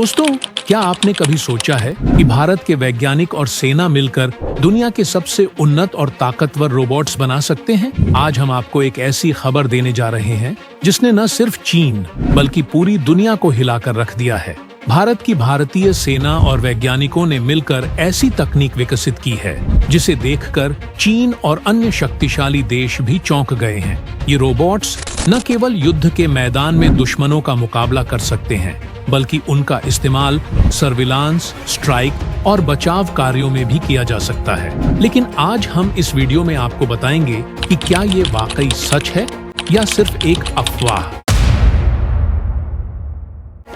दोस्तों, क्या आपने कभी सोचा है कि भारत के वैज्ञानिक और सेना मिलकर दुनिया के सबसे उन्नत और ताकतवर रोबोट्स बना सकते हैं? आज हम आपको एक ऐसी खबर देने जा रहे हैं जिसने न सिर्फ चीन बल्कि पूरी दुनिया को हिलाकर रख दिया है। भारत की भारतीय सेना और वैज्ञानिकों ने मिलकर ऐसी तकनीक विकसित की है जिसे देखकर चीन और अन्य शक्तिशाली देश भी चौंक गए हैं। ये रोबोट्स न केवल युद्ध के मैदान में दुश्मनों का मुकाबला कर सकते हैं, बल्कि उनका इस्तेमाल सर्विलांस, स्ट्राइक और बचाव कार्यों में भी किया जा सकता है। लेकिन आज हम इस वीडियो में आपको बताएंगे कि क्या ये वाकई सच है या सिर्फ एक अफवाह।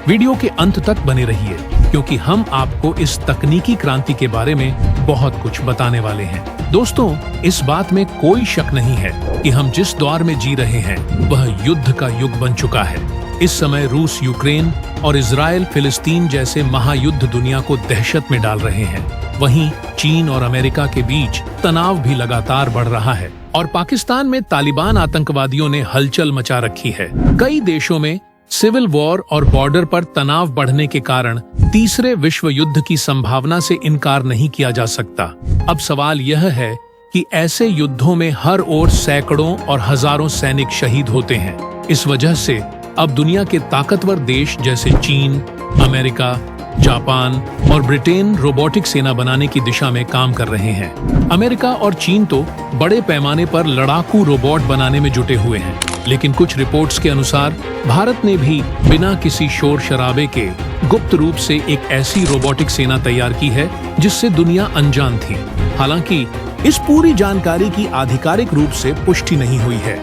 वीडियो के अंत तक बने रहिए क्योंकि हम आपको इस तकनीकी क्रांति के बारे में बहुत कुछ बताने वाले हैं। दोस्तों, इस बात में कोई शक नहीं है कि हम जिस दौर में जी रहे हैं वह युद्ध का युग बन चुका है। इस समय रूस यूक्रेन और इजराइल फिलिस्तीन जैसे महायुद्ध दुनिया को दहशत में डाल रहे हैं। वहीं चीन और अमेरिका के बीच तनाव भी लगातार बढ़ रहा है और पाकिस्तान में तालिबान आतंकवादियों ने हलचल मचा रखी है। कई देशों में सिविल वॉर और बॉर्डर पर तनाव बढ़ने के कारण तीसरे विश्व युद्ध की संभावना से इनकार नहीं किया जा सकता। अब सवाल यह है कि ऐसे युद्धों में हर ओर सैकड़ों और हजारों सैनिक शहीद होते हैं। इस वजह से अब दुनिया के ताकतवर देश जैसे चीन, अमेरिका, जापान और ब्रिटेन रोबोटिक सेना बनाने की दिशा में काम कर रहे हैं। अमेरिका और चीन तो बड़े पैमाने पर लड़ाकू रोबोट बनाने में जुटे हुए हैं, लेकिन कुछ रिपोर्ट्स के अनुसार भारत ने भी बिना किसी शोर शराबे के गुप्त रूप से एक ऐसी रोबोटिक सेना तैयार की है जिससे दुनिया अनजान थी। हालांकि इस पूरी जानकारी की आधिकारिक रूप से पुष्टि नहीं हुई है,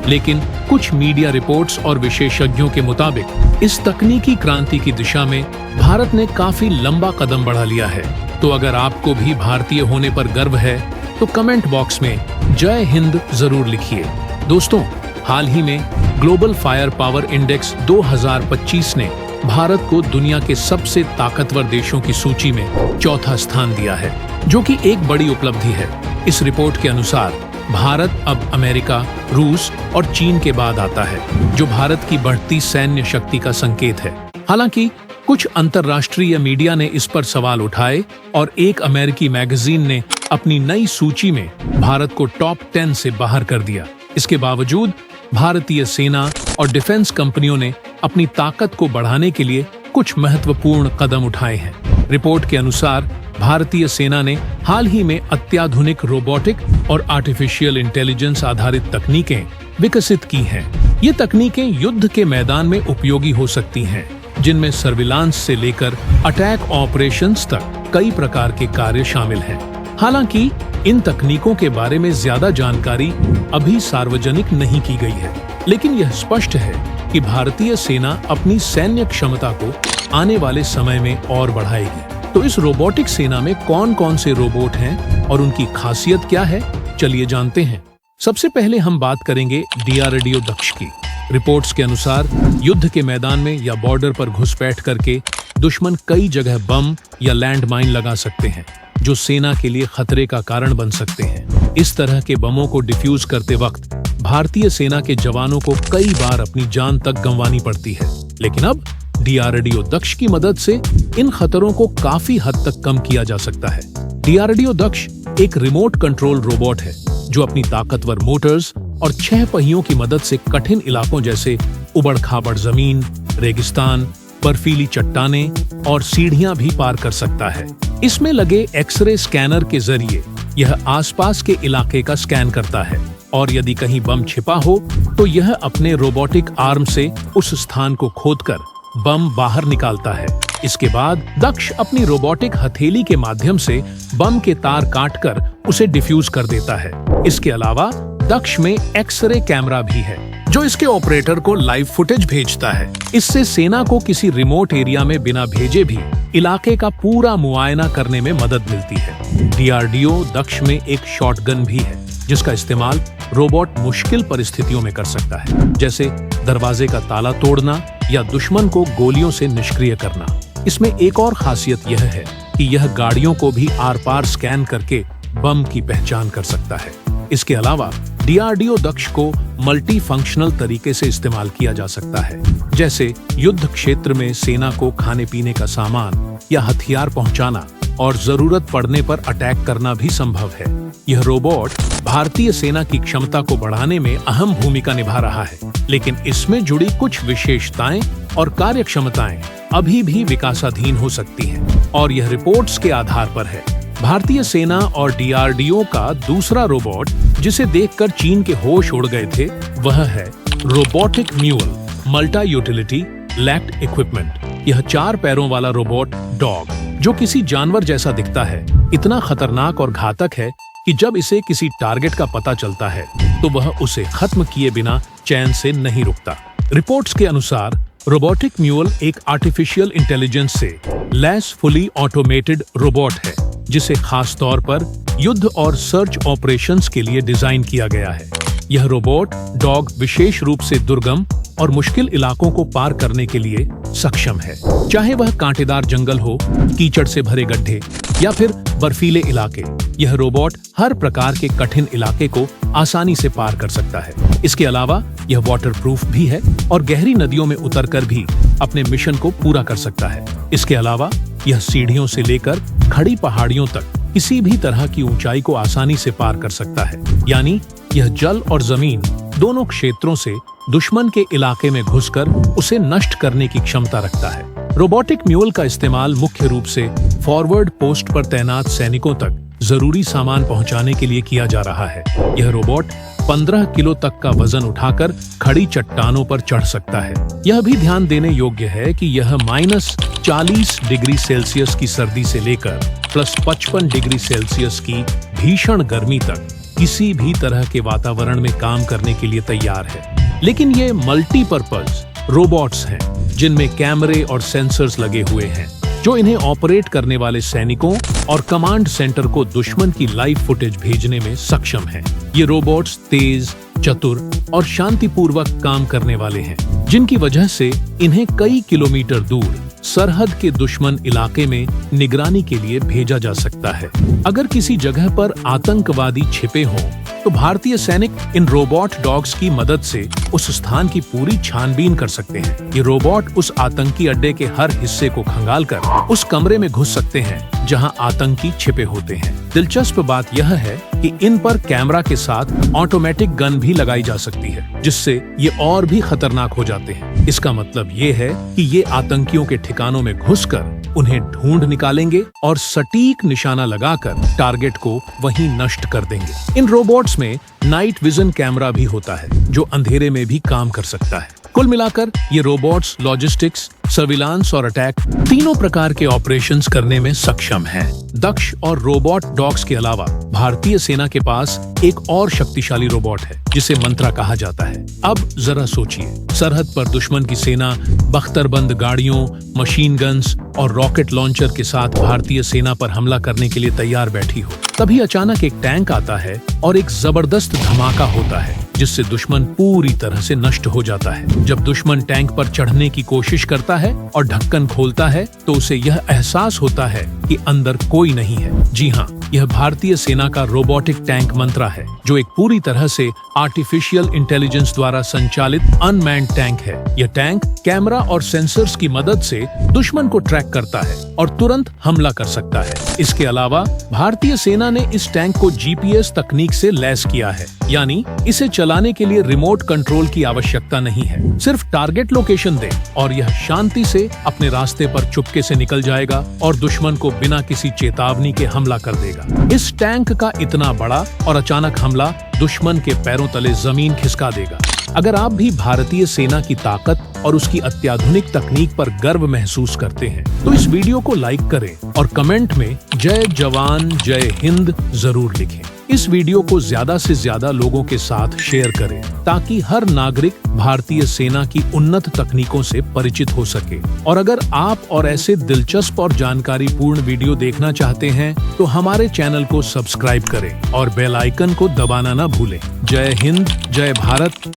लेकिन कुछ मीडिया रिपोर्ट्स और विशेषज्ञों के मुताबिक इस तकनीकी क्रांति की दिशा में भारत ने काफी लंबा कदम बढ़ा लिया है। तो अगर आपको भी भारतीय होने पर गर्व है तो कमेंट बॉक्स में जय हिंद जरूर लिखिए। दोस्तों, हाल ही में ग्लोबल फायर पावर इंडेक्स 2025 ने भारत को दुनिया के सबसे ताकतवर देशों की सूची में चौथा स्थान दिया है, जो कि एक बड़ी उपलब्धि है। इस रिपोर्ट के अनुसार भारत अब अमेरिका, रूस और चीन के बाद आता है, जो भारत की बढ़ती सैन्य शक्ति का संकेत है। हालांकि कुछ अंतर्राष्ट्रीय मीडिया ने इस पर सवाल उठाए और एक अमेरिकी मैगजीन ने अपनी नई सूची में भारत को टॉप 10 से बाहर कर दिया। इसके बावजूद भारतीय सेना और डिफेंस कंपनियों ने अपनी ताकत को बढ़ाने के लिए कुछ महत्वपूर्ण कदम उठाए हैं। रिपोर्ट के अनुसार भारतीय सेना ने हाल ही में अत्याधुनिक रोबोटिक और आर्टिफिशियल इंटेलिजेंस आधारित तकनीकें विकसित की हैं। ये तकनीकें युद्ध के मैदान में उपयोगी हो सकती हैं, जिनमें सर्विलांस से लेकर अटैक ऑपरेशंस तक कई प्रकार के कार्य शामिल हैं। हालांकि इन तकनीकों के बारे में ज्यादा जानकारी अभी सार्वजनिक नहीं की गई है, लेकिन यह स्पष्ट है कि भारतीय सेना अपनी सैन्य क्षमता को आने वाले समय में और बढ़ाएगी। तो इस रोबोटिक सेना में कौन कौन से रोबोट हैं और उनकी खासियत क्या है, चलिए जानते हैं। सबसे पहले हम बात करेंगे डीआरडीओ दक्ष की। रिपोर्ट्स के अनुसार युद्ध के मैदान में या बॉर्डर पर घुसपैठ करके दुश्मन कई जगह बम या लैंडमाइन लगा सकते हैं, जो सेना के लिए खतरे का कारण बन सकते हैं। इस तरह के बमों को डिफ्यूज करते वक्त भारतीय सेना के जवानों को कई बार अपनी जान तक गंवानी पड़ती है, लेकिन अब डीआरडीओ दक्ष की मदद से इन खतरों को काफी हद तक कम किया जा सकता है। डीआरडीओ दक्ष एक रिमोट कंट्रोल रोबोट है जो अपनी ताकतवर मोटर्स और 6 पहियों की मदद से कठिन इलाकों जैसे उबड़-खाबड़ जमीन, रेगिस्तान, बर्फीली चट्टानें और सीढ़ियां भी पार कर सकता है। इसमें लगे एक्सरे स्कैनर के जरिए यह आसपास के इलाके का स्कैन करता है और यदि कहीं बम छिपा हो तो यह अपने रोबोटिक आर्म से उस स्थान को खोदकर बम बाहर निकालता है। इसके बाद दक्ष अपनी रोबोटिक हथेली के माध्यम से बम के तार काटकर उसे डिफ्यूज कर देता है। इसके अलावा दक्ष में एक्सरे कैमरा भी है जो इसके ऑपरेटर को लाइव फुटेज भेजता है। इससे सेना को किसी रिमोट एरिया में बिना भेजे भी इलाके का पूरा मुआयना करने में मदद मिलती है। डीआरडीओ दक्ष में एक शॉटगन भी है जिसका इस्तेमाल रोबोट मुश्किल परिस्थितियों में कर सकता है, जैसे दरवाजे का ताला तोड़ना या दुश्मन को गोलियों से निष्क्रिय करना। इसमें एक और खासियत यह है कि यह गाड़ियों को भी आर पार स्कैन करके बम की पहचान कर सकता है। इसके अलावा डीआरडीओ दक्ष को मल्टी फंक्शनल तरीके से इस्तेमाल किया जा सकता है, जैसे युद्ध क्षेत्र में सेना को खाने पीने का सामान या हथियार पहुंचाना और जरूरत पड़ने पर अटैक करना भी संभव है। यह रोबोट भारतीय सेना की क्षमता को बढ़ाने में अहम भूमिका निभा रहा है, लेकिन इसमें जुड़ी कुछ विशेषताएं और कार्यक्षमताएं अभी भी विकासाधीन हो सकती हैं, और यह रिपोर्ट्स के आधार पर है। भारतीय सेना और डीआरडीओ का दूसरा रोबोट जिसे देखकर चीन के होश उड़ गए थे, वह है robotic mule multi utility lacked equipment. यह 4 पैरों वाला रोबोट डॉग, जो किसी जानवर जैसा दिखता है, इतना खतरनाक और घातक है कि जब इसे किसी टारगेट का पता चलता है तो वह उसे खत्म किए बिना चैन से नहीं रुकता। रिपोर्ट्स के अनुसार रोबोटिक म्यूल एक आर्टिफिशियल इंटेलिजेंस से लैस फुली ऑटोमेटेड रोबोट है, जिसे खास तौर पर युद्ध और सर्च ऑपरेशंस के लिए डिजाइन किया गया है। यह रोबोट डॉग विशेष रूप से दुर्गम और मुश्किल इलाकों को पार करने के लिए सक्षम है, चाहे वह कांटेदार जंगल हो, कीचड़ से भरे गड्ढे या फिर बर्फीले इलाके। यह रोबोट हर प्रकार के कठिन इलाके को आसानी से पार कर सकता है। इसके अलावा यह वाटरप्रूफ भी है और गहरी नदियों में उतरकर भी अपने मिशन को पूरा कर सकता है। इसके अलावा यह सीढ़ियों से लेकर खड़ी पहाड़ियों तक किसी भी तरह की ऊंचाई को आसानी से पार कर सकता है, यानी यह जल और जमीन दोनों क्षेत्रों से दुश्मन के इलाके में घुसकर उसे नष्ट करने की क्षमता रखता है। रोबोटिक म्यूल का इस्तेमाल मुख्य रूप से फॉरवर्ड पोस्ट पर तैनात सैनिकों तक जरूरी सामान पहुंचाने के लिए किया जा रहा है। यह रोबोट 15 किलो तक का वजन उठाकर खड़ी चट्टानों पर चढ़ सकता है। यह भी ध्यान देने योग्य है कि यह -40 डिग्री सेल्सियस की सर्दी से लेकर +55 डिग्री सेल्सियस की भीषण गर्मी तक किसी भी तरह के वातावरण में काम करने के लिए तैयार है। लेकिन ये मल्टीपर्पज रोबोट्स हैं, जिनमें कैमरे और सेंसर्स लगे हुए हैं, जो इन्हें ऑपरेट करने वाले सैनिकों और कमांड सेंटर को दुश्मन की लाइव फुटेज भेजने में सक्षम हैं। ये रोबोट्स तेज, चतुर और शांतिपूर्वक काम करने वाले हैं, जिनकी वजह से इन्हें कई किलोमीटर दूर सरहद के दुश्मन इलाके में निगरानी के लिए भेजा जा सकता है। अगर किसी जगह पर आतंकवादी छिपे हों, तो भारतीय सैनिक इन रोबोट डॉग्स की मदद से उस स्थान की पूरी छानबीन कर सकते हैं। ये रोबोट उस आतंकी अड्डे के हर हिस्से को खंगालकर उस कमरे में घुस सकते हैं जहां आतंकी छिपे होते हैं। दिलचस्प बात यह है कि इन पर कैमरा के साथ ऑटोमेटिक गन भी लगाई जा सकती है, जिससे ये और भी खतरनाक हो जाते हैं। इसका मतलब ये है कि ये आतंकियों के ठिकानों में घुसकर उन्हें ढूंढ निकालेंगे और सटीक निशाना लगाकर टारगेट को वहीं नष्ट कर देंगे। इन रोबोट्स में नाइट विजन कैमरा भी होता है, जो अंधेरे में भी काम कर सकता है। कुल मिलाकर ये रोबोट्स लॉजिस्टिक्स, सर्विलांस और अटैक तीनों प्रकार के ऑपरेशंस करने में सक्षम हैं। दक्ष और रोबोट डॉग्स के अलावा भारतीय सेना के पास एक और शक्तिशाली रोबोट है, जिसे मंत्रा कहा जाता है। अब जरा सोचिए, सरहद पर दुश्मन की सेना बख्तरबंद गाड़ियों, मशीन गन्स और रॉकेट लॉन्चर के साथ भारतीय सेना पर हमला करने के लिए तैयार बैठी हो। तभी अचानक एक टैंक आता है और एक जबरदस्त धमाका होता है, जिससे दुश्मन पूरी तरह से नष्ट हो जाता है। जब दुश्मन टैंक पर चढ़ने की कोशिश करता है और ढक्कन खोलता है, तो उसे यह एहसास होता है कि अंदर कोई नहीं है। जी हाँ, यह भारतीय सेना का रोबोटिक टैंक मंत्रा है, जो एक पूरी तरह से आर्टिफिशियल इंटेलिजेंस द्वारा संचालित अनमैन्ड टैंक है। यह टैंक कैमरा और सेंसर्स की मदद से दुश्मन को ट्रैक करता है और तुरंत हमला कर सकता है। इसके अलावा भारतीय सेना ने इस टैंक को जीपीएस तकनीक से लैस किया है, यानी इसे चलाने के लिए रिमोट कंट्रोल की आवश्यकता नहीं है। सिर्फ टारगेट लोकेशन दें और यह शांति से अपने रास्ते पर चुपके से निकल जाएगा और दुश्मन को बिना किसी चेतावनी के हमला कर देगा। इस टैंक का इतना बड़ा और अचानक हमला दुश्मन के पैरों तले जमीन खिसका देगा। अगर आप भी भारतीय सेना की ताकत और उसकी अत्याधुनिक तकनीक पर गर्व महसूस करते हैं, तो इस वीडियो को लाइक करें और कमेंट में जय जवान जय हिंद जरूर लिखें। इस वीडियो को ज्यादा से ज्यादा लोगों के साथ शेयर करें, ताकि हर नागरिक भारतीय सेना की उन्नत तकनीकों से परिचित हो सके। और अगर आप और ऐसे दिलचस्प और जानकारी पूर्ण वीडियो देखना चाहते हैं, तो हमारे चैनल को सब्सक्राइब करें और बेल आइकन को दबाना न भूलें। जय हिंद, जय भारत।